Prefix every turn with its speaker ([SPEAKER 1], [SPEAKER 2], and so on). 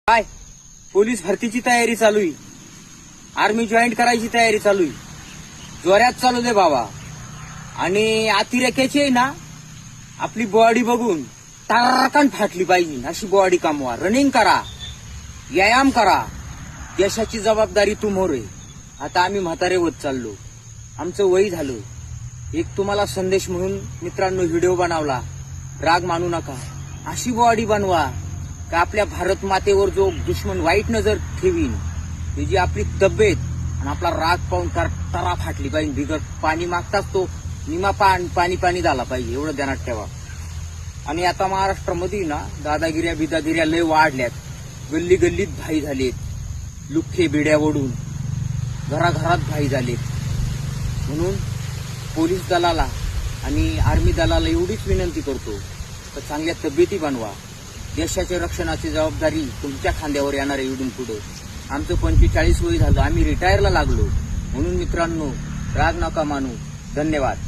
[SPEAKER 1] काय पोलीस भरतीची तयारी चालू आहे, आर्मी जॉईन करायची तयारी चालू आहे. जोरात चालू दे बाबा. आणि अतिरेक्याची आहे ना, आपली बॉडी बघून टारकान फाटली पाहिजे अशी बॉडी कमवा. रनिंग करा, व्यायाम करा. देशाची जबाबदारी तुम्हावर आहे. आता आम्ही म्हातारे होत चाललो, आमचं वय झालं. एक तुम्हाला संदेश म्हणून मित्रांनो व्हिडिओ बनवला. राग मानू नका. अशी बॉडी बनवा का आपल्या भारत मातेवर जो दुश्मन वाईट नजर ठेवीन त्याची आपली तब्येत आणि आपला राग पाहून तरा फाटली पाहिजे. बिगर पाणी मागताच तो निमा पाणी झाला पाहिजे, एवढं ध्यानात ठेवा. आणि आता महाराष्ट्रामध्ये ना बिदागिऱ्या लय वाढल्यात. गल्ली गल्लीत भाई झालेत. लुख्खे बिड्या ओढून घराघरात भाई झालेत. म्हणून पोलीस दलाला आणि आर्मी दलाला एवढीच विनंती करतो तर चांगल्या तब्येती बनवा. देशाच्या रक्षणाची जबाबदारी तुमच्या खांद्यावर येणार आहे. इथून पुढे आमचं 45 वय झालं, आम्ही रिटायरला लागलो. म्हणून मित्रांनो राग नका मानू. धन्यवाद.